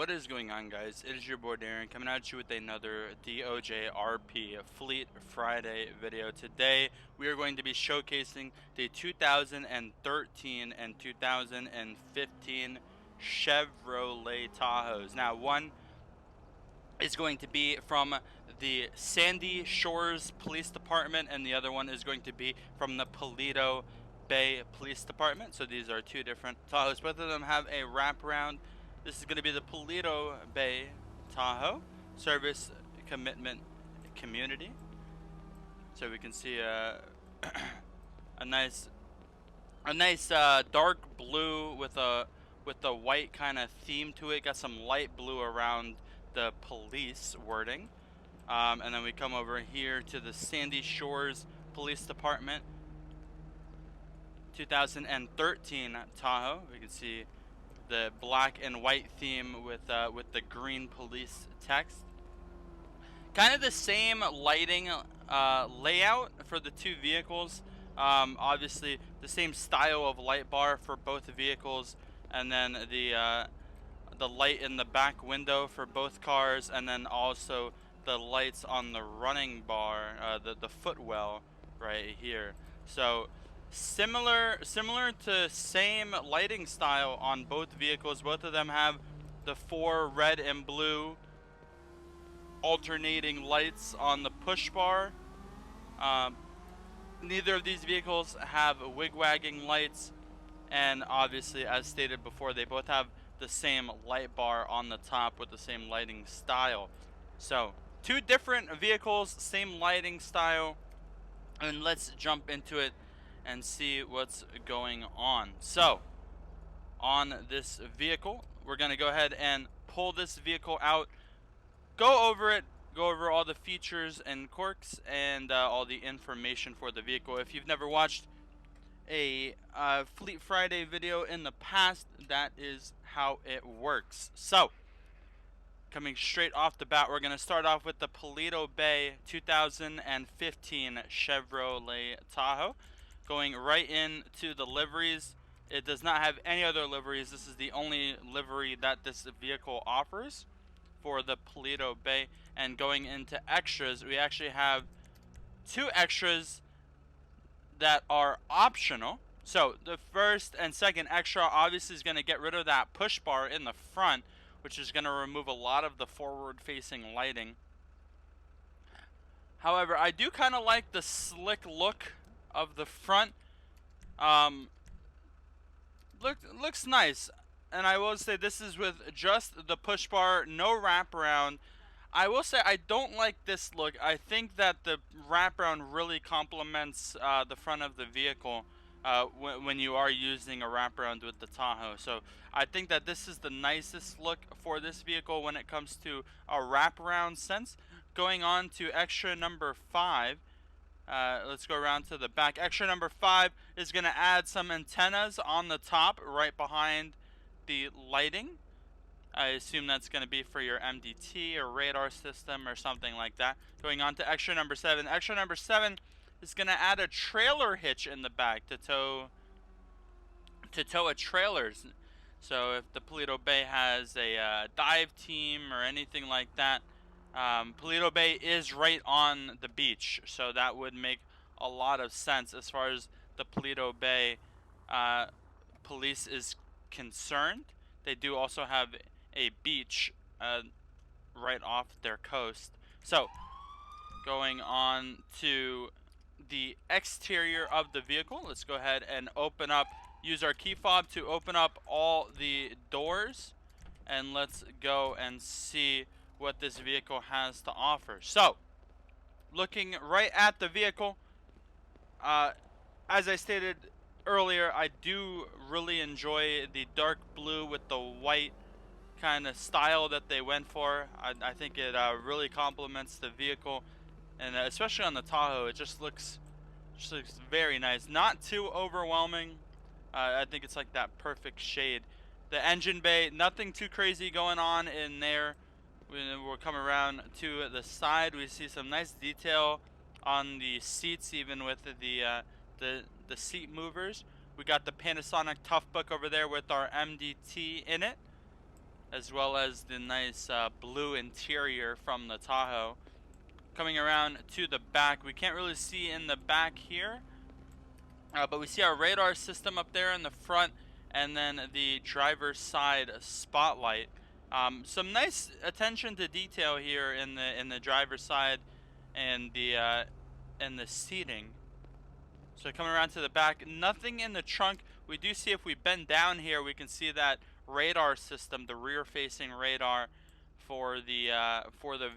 What is going on, guys? It is your boy Darren coming at you with another DOJRP Fleet Friday video. Today we are going to be showcasing the 2013 and 2015 Chevrolet Tahoes. Now, one is going to be from the Sandy Shores Police Department, and the other one is going to be from the Paleto Bay Police Department. So these are two different Tahoes. Both of them have a wraparound. This is going to be the Paleto Bay Tahoe Service Commitment Community. So we can see a nice dark blue with a white kind of theme to it. Got some light blue around the police wording, and then we come over here to the Sandy Shores Police Department 2013 Tahoe. We can see the black and white theme with the green police text. Kind of the same lighting layout for the two vehicles. Obviously the same style of light bar for both vehicles, and then the light in the back window for both cars, and then also the lights on the running bar, the footwell right here. So similar to same lighting style on both vehicles. Both of them have the 4 red and blue alternating lights on the push bar. Neither of these vehicles have wig-wagging lights, and obviously, as stated before, they both have the same light bar on the top with the same lighting style. So two different vehicles, same lighting style, and let's jump into it and see what's going on. So on this vehicle, we're going to go ahead and pull this vehicle out, go over all the features and quirks, and all the information for the vehicle. If you've never watched a Fleet Friday video in the past, that is how it works. So coming straight off the bat, we're going to start off with the Paleto Bay 2015 Chevrolet Tahoe. Going right into the liveries, it does not have any other liveries. This is the only livery that this vehicle offers for the Paleto Bay. And going into extras, we actually have 2 extras that are optional. So the first and second extra obviously is going to get rid of that push bar in the front, which is going to remove a lot of the forward facing lighting. However, I do kind of like the slick look of the front. Looks nice, and I will say this is with just the push bar, no wraparound. I will say I don't like this look. I think that the wraparound really complements the front of the vehicle when you are using a wraparound with the Tahoe. So I think that this is the nicest look for this vehicle when it comes to a wraparound sense. Going on to extra number 5. Let's go around to the back. Extra number 5 is going to add some antennas on the top right behind the lighting. I assume that's going to be for your MDT or radar system or something like that. Going on to extra number 7. Extra number 7 is going to add a trailer hitch in the back to tow a trailers. So if the Paleto Bay has a dive team or anything like that, Paleto Bay is right on the beach, so that would make a lot of sense as far as the Paleto Bay police is concerned. They do also have a beach right off their coast. So going on to the exterior of the vehicle, let's go ahead and use our key fob to open up all the doors, and let's go and see what this vehicle has to offer. So looking right at the vehicle, as I stated earlier, I do really enjoy the dark blue with the white kind of style that they went for. I think it really complements the vehicle, and especially on the Tahoe, it just looks very nice. Not too overwhelming. I think it's like that perfect shade. The engine bay, nothing too crazy going on in there. We'll come around to the side. We see some nice detail on the seats, even with the seat movers. We got the Panasonic Toughbook over there with our MDT in it. as well as the nice blue interior from the Tahoe. Coming around to the back, we can't really see in the back here, but we see our radar system up there in the front, and then the driver's side spotlight. Some nice attention to detail here in the driver's side and the seating. So coming around to the back, nothing in the trunk. We do see, if we bend down here, we can see that radar system, the rear-facing radar for the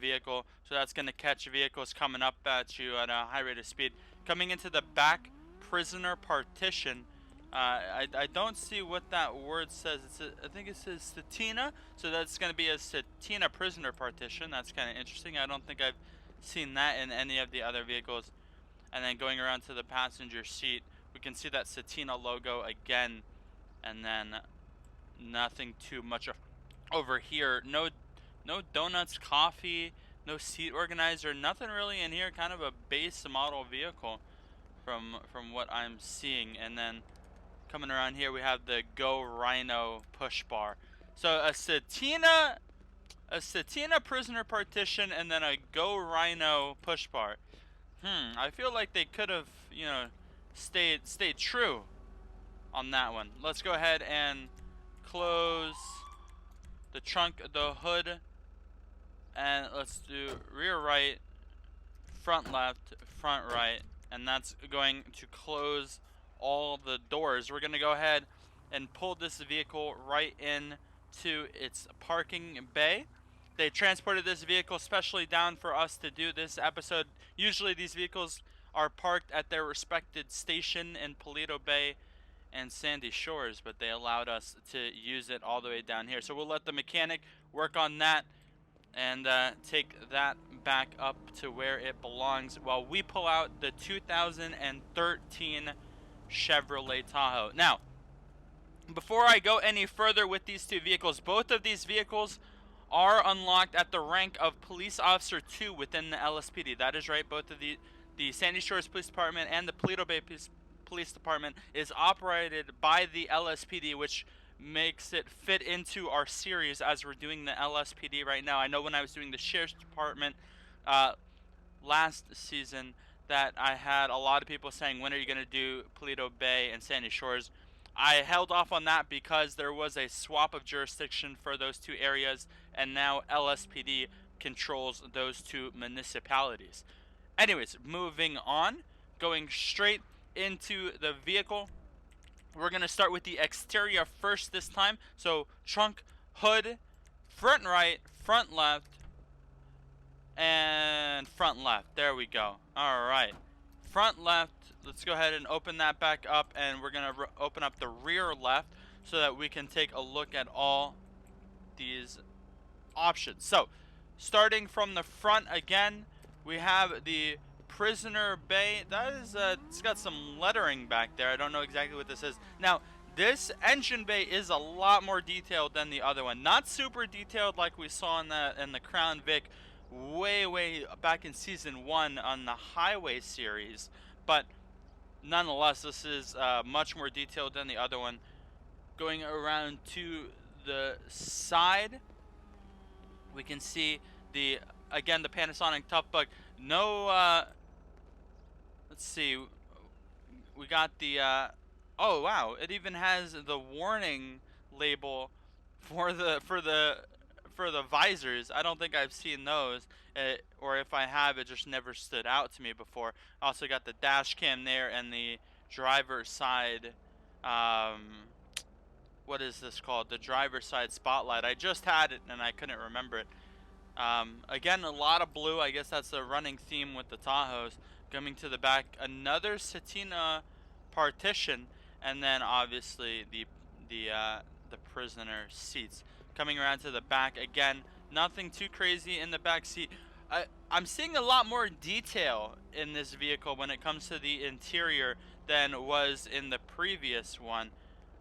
vehicle. So that's going to catch vehicles coming up at you at a high rate of speed. Coming into the back prisoner partition, I don't see what that word says. I think it says Satina, so that's going to be a Satina prisoner partition. That's kind of interesting. I don't think I've seen that in any of the other vehicles. And then going around to the passenger seat, we can see that Satina logo again, and then nothing too much over here. No donuts, coffee, no seat organizer, nothing really in here. Kind of a base model vehicle from what I'm seeing. And then coming around here, we have the Go Rhino push bar. So a Satina prisoner partition, and then a Go Rhino push bar. I feel like they could have, you know, stayed true on that one. Let's go ahead and close the trunk, the hood, and let's do rear right, front left, front right, and that's going to close all the doors. We're gonna go ahead and pull this vehicle right in to its parking bay. They transported this vehicle specially down for us to do this episode. Usually these vehicles are parked at their respected station in Paleto Bay and Sandy Shores, but they allowed us to use it all the way down here. So we'll let the mechanic work on that and take that back up to where it belongs while we pull out the 2013 Chevrolet Tahoe. Now, before I go any further with these two vehicles, both of these vehicles are unlocked at the rank of Police Officer 2 within the LSPD. That is right, both of the Sandy Shores Police Department and the Paleto Bay Police Department is operated by the LSPD, which makes it fit into our series as we're doing the LSPD right now. I know when I was doing the Sheriff's Department last season that I had a lot of people saying, when are you going to do Paleto Bay and Sandy Shores? I held off on that because there was a swap of jurisdiction for those two areas, and now LSPD controls those two municipalities. Anyways, moving on, going straight into the vehicle. We're going to start with the exterior first this time. So trunk, hood, front right, front left, and front left. There we go. All right. Front left. Let's go ahead and open that back up, and we're going to open up the rear left so that we can take a look at all these options. So, starting from the front again, we have the prisoner bay. That is, it's got some lettering back there. I don't know exactly what this is. Now, this engine bay is a lot more detailed than the other one. Not super detailed like we saw in the Crown Vic way back in season 1 on the Highway series, but nonetheless, this is much more detailed than the other one. Going around to the side, we can see the Panasonic Tough Bug. No, let's see. We got the oh wow! It even has the warning label for the visors. I don't think I've seen those, or if I have, it just never stood out to me before. Also got the dash cam there and the driver's side, what is this called? The driver's side spotlight. I just had it and I couldn't remember it. Again, a lot of blue. I guess that's the running theme with the Tahoes. Coming to the back, another Satina partition, and then obviously the prisoner seats. Coming around to the back again, nothing too crazy in the back seat. I'm seeing a lot more detail in this vehicle when it comes to the interior than was in the previous one.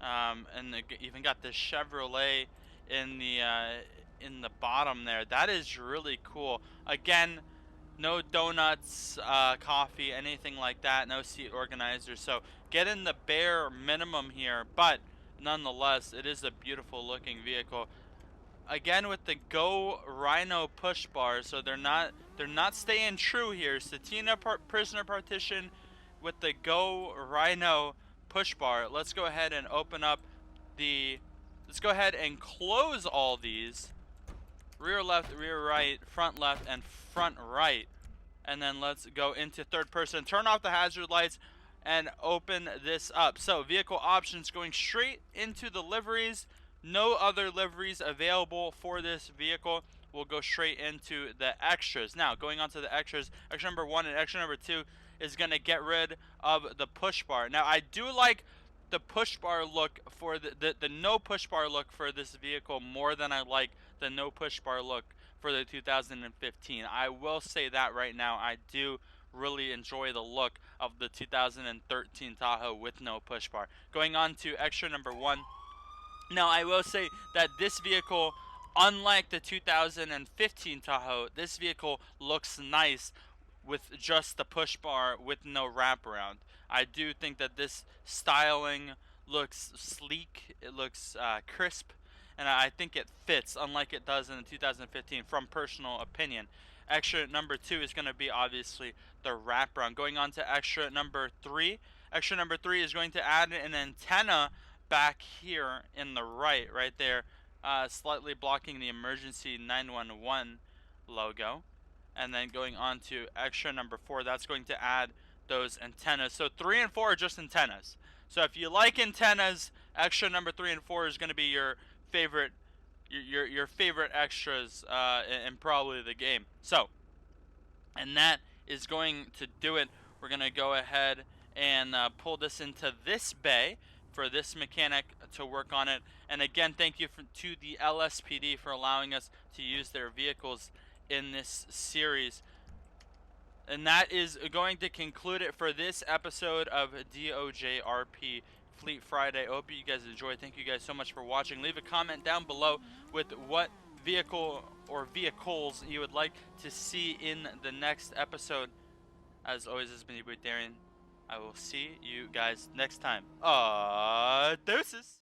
And even got the Chevrolet in the bottom there. That is really cool. Again, no donuts, coffee, anything like that. No seat organizer. So getting the bare minimum here, but nonetheless, it is a beautiful looking vehicle. again with the Go Rhino push bar, so they're not staying true here. Satina prisoner partition with the Go Rhino push bar. Let's go ahead and open up the. Let's go ahead and close all these. Rear left, rear right, front left, and front right. And then let's go into third person. Turn off the hazard lights and open this up. So vehicle options, going straight into the liveries. No other liveries available for this vehicle. We'll go straight into the extras. Now, going on to the extras, extra number 1 and extra number 2 is going to get rid of the push bar. Now, I do like the push bar look for the no push bar look for this vehicle more than I like the no push bar look for the 2015. I will say that right now. I do really enjoy the look of the 2013 Tahoe with no push bar. Going on to extra number 1. Now, I will say that this vehicle, unlike the 2015 Tahoe, this vehicle looks nice with just the push bar with no wraparound. I do think that this styling looks sleek, it looks crisp, and I think it fits, unlike it does in the 2015, from personal opinion. Extra number 2 is going to be obviously the wraparound. Going on to extra number 3. Extra number 3 is going to add an antenna back here in the right there, slightly blocking the emergency 911 logo. And then going on to extra number 4, that's going to add those antennas. So 3 and 4 are just antennas. So if you like antennas, extra number 3 and 4 is going to be your favorite your favorite extras in probably the game. So, and that is going to do it. We're going to go ahead and pull this into this bay for this mechanic to work on it. And again, thank you to the LSPD for allowing us to use their vehicles in this series. And that is going to conclude it for this episode of DOJRP Fleet Friday. I hope you guys enjoyed. Thank you guys so much for watching. Leave a comment down below with what vehicle or vehicles you would like to see in the next episode. As always, this has been your boy Darian. I will see you guys next time. Deuces!